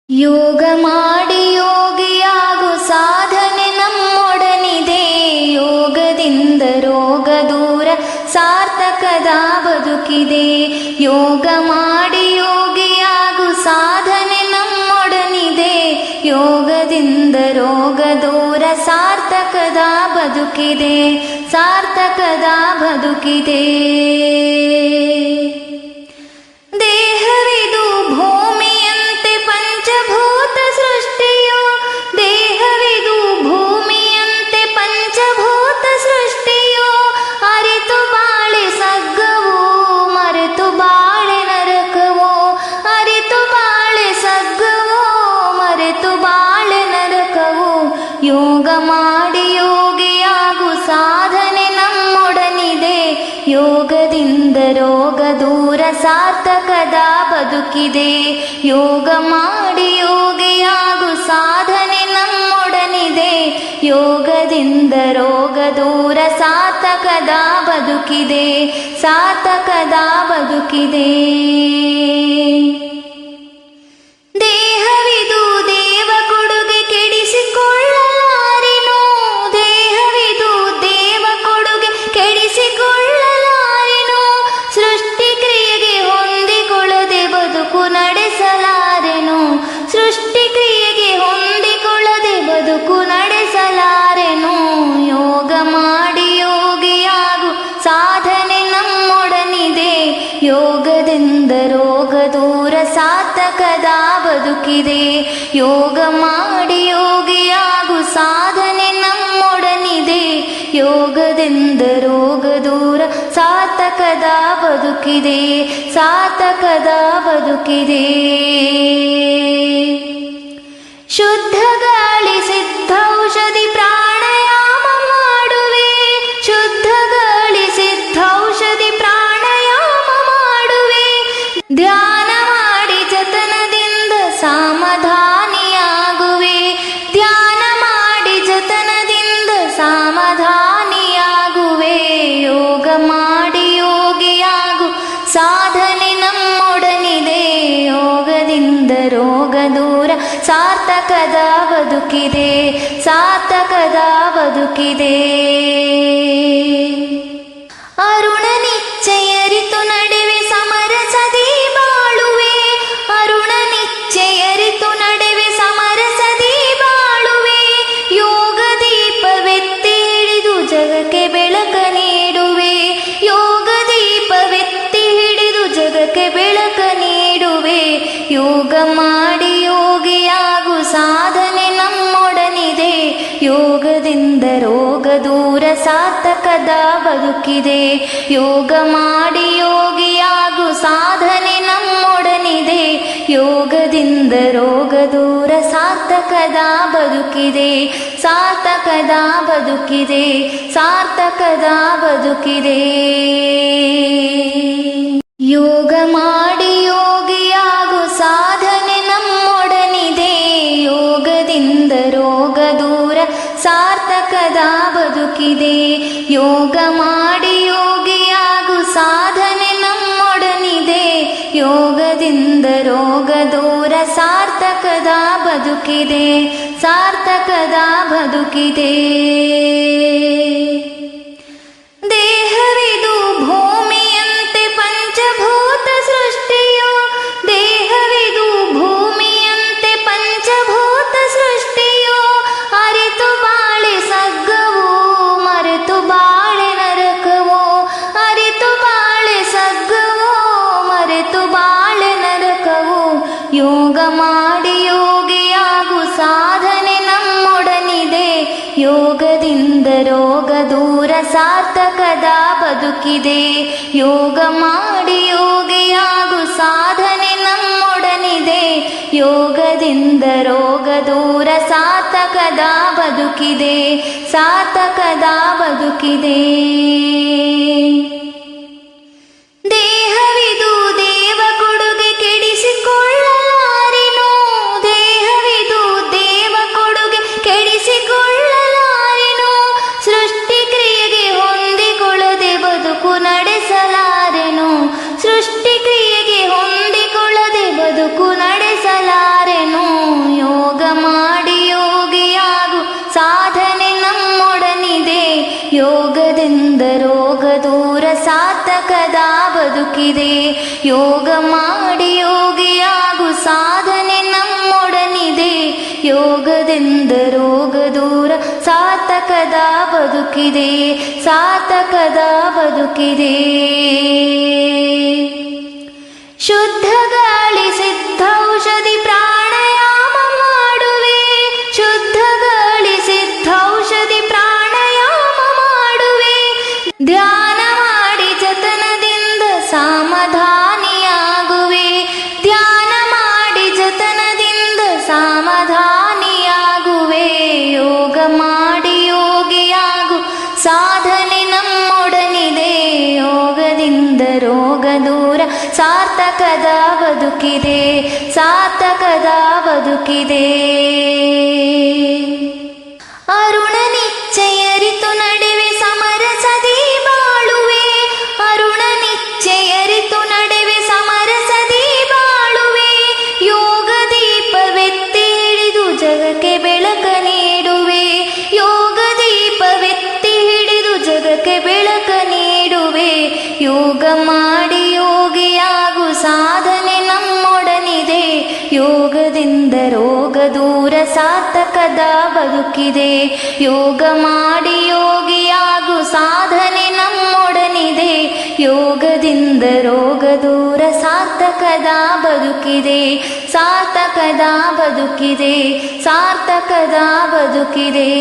ಯೋಗ ಮಾಡಿ ಯೋಗಿಯಾಗು ಸಾಧನೆ ನಮ್ಮೊಡನಿದೆ. ಯೋಗದಿಂದ ರೋಗ ದೂರ ಸಾರ್ಥಕದ ಬದುಕಿದೆ. ಯೋಗ ಮಾಡಿ ಯೋಗಿಯಾಗು ಸಾಧನೆ ನಮ್ಮೊಡನಿದೆ. ಯೋಗದಿಂದ ರೋಗ ದೂರ ಸಾರ್ಥಕದ ಬದುಕಿದೆ. ಸಾರ್ಥಕದ ಬದುಕಿದೆ. ದೇಹವಿದು ಭೂಮಿಯಂತೆ ಪಂಚಭೂತ ಸೃಷ್ಟಿಯು. ದೇಹವಿದು ಭೂಮಿಯಂತೆ ಪಂಚಭೂತ ಸೃಷ್ಟಿಯು. ಅರಿತು ಬಾಳೆ ಸಗ್ಗವು ಮರೆತು ಬಾಳೆ ನರಕವು. ಅರಿತು ಬಾಳೆ ಸಗ್ಗವು ಮರೆತು ಬಾಳೆ ನರಕವು. ಯೋಗ ಮಾಡಿ ಯೋಗಿಯಾಗು ಸಾಧನೆ ನಮ್ಮೊಡನಿದೆ. ಯೋಗದಿಂದ ರೋಗ ದೂರ ಸಾರ್ಥಕದ ಬದುಕಿದೆ. ಯೋಗ ಮಾಡಿ ಯೋಗಿಯಾಗು ಸಾಧನೆ ನಮ್ಮೊಡನಿದೆ. ಯೋಗದಿಂದ ರೋಗ ದೂರ ಸಾರ್ಥಕದ ಬದುಕಿದೆ. ಸಾರ್ಥಕದ ಬದುಕಿದೆ. ದೇಹವಿದು ದೇವ ಕೊಡುಗೆ ಕೆಡಿಸಿಕೊಳ್ಳಲಾರೆನು. ದೇಹವಿದು ದೇವ ಕೊಡುಗೆ ಕೆಡಿಸಿಕೊಳ್ಳಲಾರೆನು. ಸೃಷ್ಟಿ ಕ್ರಿಯೆಗೆ ಹೊಂದಿಕೊಳ್ಳದೆ ಬದುಕು ನಡೆಸಲಾರೆನು. ಸೃಷ್ಟಿ ಕ್ರಿಯೆಗೆ ಹೊಂದಿಕೊಳ್ಳದೆ ಬದುಕು ನಡೆಸಲಾರೆನು. ಯೋಗ ಮಾಡಿ ಯೋಗಿಯಾಗು ಸಾಧನೆ ನಮ್ಮೊಡನಿದೆ. ಯೋಗದಿಂದ ರೋಗ ದೂರ ಸಾರ್ಥಕದ ಬದುಕಿದೆ. ಯೋಗ ಮಾಡಿ ಯೋಗಿಯಾಗು ಸಾಧನೆ ನಮ್ಮೊಡನಿದೆ. ಯೋಗದಿಂದ ರೋಗ ದೂರ ಸಾರ್ಥಕದ ಬದುಕಿದೆ. ಸಾರ್ಥಕದ ಬದುಕಿದೆ. ಶುದ್ಧ ಗಾಳಿ ಸಿದ್ಧೌಷಧಿ ಪ್ರಾಣಾಯಾಮ ಮಾಡುವೆ. ಶುದ್ಧ ಗಾಳಿ ಸಿದ್ಧೌಷಧಿ ಪ್ರಾಣಾಯಾಮ ಮಾಡುವೆ. ಧ್ಯಾನ ಮಾಡಿ ಜತನದಿಂದ ಸಮಾಧಾನಿಯಾಗುವೆ. ಧ್ಯಾನ ಮಾಡಿ ಜತನದಿಂದ ಸಮಾಧಾನಿಯಾಗುವೆ. ಯೋಗ ಮಾಡಿ ಯೋಗಿಯಾಗು ಸಾಧನೆ ನಮ್ಮೊಡನಿದೆ. ಯೋಗದಿಂದ ರೋಗ ದೂರ ಸಾರ್ಥಕದ ಬದುಕಿದೆ. ಸಾರ್ಥಕದ ಬದುಕಿದೆ. ಅರುಣ ನಿಶ್ಚಯರಿತು ನಡೆವೆ ಸಮರಸದಿ ಬಾಳುವೆ. ಅರುಣ ನಿಶ್ಚಯರಿತು ನಡೆವೆ ಸಮರಸದಿ ಬಾಳುವೆ. ಯೋಗ ದೀಪವೆತ್ತಿ ಹಿಡಿದು ಜಗಕ್ಕೆ ಬೆಳಕ ನೀಡುವೆ. ಯೋಗ ದೀಪವೆತ್ತಿ ಹಿಡಿದು ಜಗಕ್ಕೆ ಬೆಳಕ ನೀಡುವೆ. ಯೋಗ ಮಾಡಿ ಯೋಗಿಯಾಗು ಸಾಧನೆ ನಮ್ಮೊಡನಿದೆ. ಯೋಗದಿಂದ ರೋಗ ದೂರ ಸಾರ್ಥಕದ ಬದುಕಿದೆ. ಯೋಗ ಮಾಡಿ ಯೋಗಿಯಾಗು ಸಾಧನೆ ನಮ್ಮೊಡನಿದೆ. ಯೋಗದಿಂದ ರೋಗ ದೂರ ಸಾರ್ಥಕದ ಬದುಕಿದೆ. ಸಾರ್ಥಕದ ಬದುಕಿದೆ. ಸಾರ್ಥಕದ ಬದುಕಿದೆ. ಯೋಗ ಮಾಡಿ ಯೋಗಿಯಾಗು ಸಾಧನೆ ನಮ್ಮೊಡನಿದೆ. ಯೋಗದಿಂದ ರೋಗ ದೂರ ಸಾರ್ಥಕದ ಬದುಕಿದೆ. ಯೋಗ ಮಾಡಿ ಯೋಗಿಯಾಗು ಸಾಧನೆ ನಮ್ಮೊಡನಿದೆ. ಯೋಗದಿಂದ ರೋಗ ದೂರ ಸಾರ್ಥಕದ ಬದುಕಿದೆ. ಸಾರ್ಥಕದ ಬದುಕಿದೆ. ದೇಹವಿದು ಭೂಮಿಯಂತೆ ಪಂಚಭೂತ ಸೃಷ್ಟಿಯು. ದೇಹವಿದು ಭೂಮಿಯಂತೆ ಪಂಚಭೂತ ಸೃಷ್ಟಿಯು. ಅರಿತು ಬಾಳೆ ಸಗ್ಗವು ಮರೆತು ಬಾಳೆ ನರಕವು. ಅರಿತು ಬಾಳೆ ಸಗ್ಗವು ಮರೆತು ಬಾಳೆ ನರಕವು. ಯೋಗ ಮಾಡಿ ಯೋಗಿಯಾಗು ಸಾಧನೆ ನಮ್ಮೊಡನಿದೆ. ಯೋಗದಿಂದ ರೋಗ ದೂರ ಸಾರ್ಥಕದ ಬದುಕಿದೆ. ಯೋಗ ಮಾಡಿ ಯೋಗಿಯಾಗು ಸಾಧನೆ ನಮ್ಮೊಡನಿದೆ. ಯೋಗದಿಂದ ರೋಗ ದೂರ ಸಾರ್ಥಕದ ಬದುಕಿದೆ. ಸಾರ್ಥಕದ ಬದುಕಿದೆ. ದೇಹವಿದು ದೇವ ಕೊಡುಗೆ ಕೆಡಿಸಿಕೊಳ್ಳಲಾರೆನು. ದೇಹವಿದು ದೇವ ಕೊಡುಗೆ ಕೆಡಿಸಿಕೊಳ್ಳಲಾರೆನು. ಸೃಷ್ಟಿ ಕ್ರಿಯೆಗೆ ಹೊಂದಿಕೊಳ್ಳದೆ ಬದುಕು ನಡೆಸಲಾರೆನು. ಸೃಷ್ಟಿ ಕ್ರಿಯೆಗೆ ಹೊಂದಿಕೊಳ್ಳದೆ ಬದುಕು ನಡೆಸಲಾರೆನು. ಸಾರ್ಥಕದ ಬದುಕಿದೆ. ಯೋಗ ಮಾಡಿ ಯೋಗಿಯಾಗು ಸಾಧನೆ ನಮ್ಮೊಡನಿದೆ. ಯೋಗದಿಂದ ರೋಗ ದೂರ ಸಾರ್ಥಕದ ಬದುಕಿದೆ, ಸಾರ್ಥಕದ ಬದುಕಿದೆ. ಶುದ್ಧ ಗಾಳಿ ಸಿದ್ಧೌಷಧಿ ಪ್ರಾಣಾಯಾಮ ಮಾಡುವೆ. ಶುದ್ಧ ಗಾಳಿ ಸಿದ್ಧೌಷಧಿ ಪ್ರಾಣಾಯಾಮ ಮಾಡುವೆ. ಧ್ಯಾನ ಮಾಡಿ ಜತನದಿಂದ ಸಮಾಧಾನಿಯಾಗುವೆ. ಧ್ಯಾನ ಮಾಡಿ ಜತನದಿಂದ ಸಮಾಧಾನಿಯಾಗುವೆ. ಯೋಗ ಮಾಡಿ ಯೋಗಿಯಾಗು ಸಾಧನೆ ನಮ್ಮೊಡನಿದೆ. ಯೋಗದಿಂದ ರೋಗ ದೂರ ಸಾರ್ಥಕದ ಬದುಕಿದೆ, ಸಾರ್ಥಕದ ಬದುಕಿದೆ. ಅರುಣ ನಿಶ್ಚಯರಿತು ನಡೆವೆ ಸಮರಸದಿ ಬಾಳುವೆ. ಅರುಣ ನಿಶ್ಚಯರಿತು ನಡೆವೆ ಸಮರಸದಿ ಬಾಳುವೆ. ಯೋಗ ದೀಪವೆತ್ತಿ ಹಿಡಿದು ಜಗಕ್ಕೆ ಬೆಳಕ ನೀಡುವೆ. ಯೋಗ ದೀಪವೆತ್ತಿ ಹಿಡಿದು ಜಗಕ್ಕೆ ಬೆಳಕ ನೀಡುವೆ. ಯೋಗ ಮಾಡಿ ಯೋಗಿಯಾಗು ಸಾಧನೆ ನಮ್ಮೊಡನಿದೆ. ಯೋಗದಿಂದ ರೋಗ ದೂರ ಸಾರ್ಥಕದ ಬದುಕಿದೆ. ಯೋಗ ಮಾಡಿ ಯೋಗಿಯಾಗು ಸಾಧನೆ ನಮ್ಮೊಡನಿದೆ. ಯೋಗದಿಂದ ರೋಗ ದೂರ ಸಾರ್ಥಕದ ಬದುಕಿದೆ, ಸಾರ್ಥಕದ ಬದುಕಿದೆ, ಸಾರ್ಥಕದ ಬದುಕಿದೆ.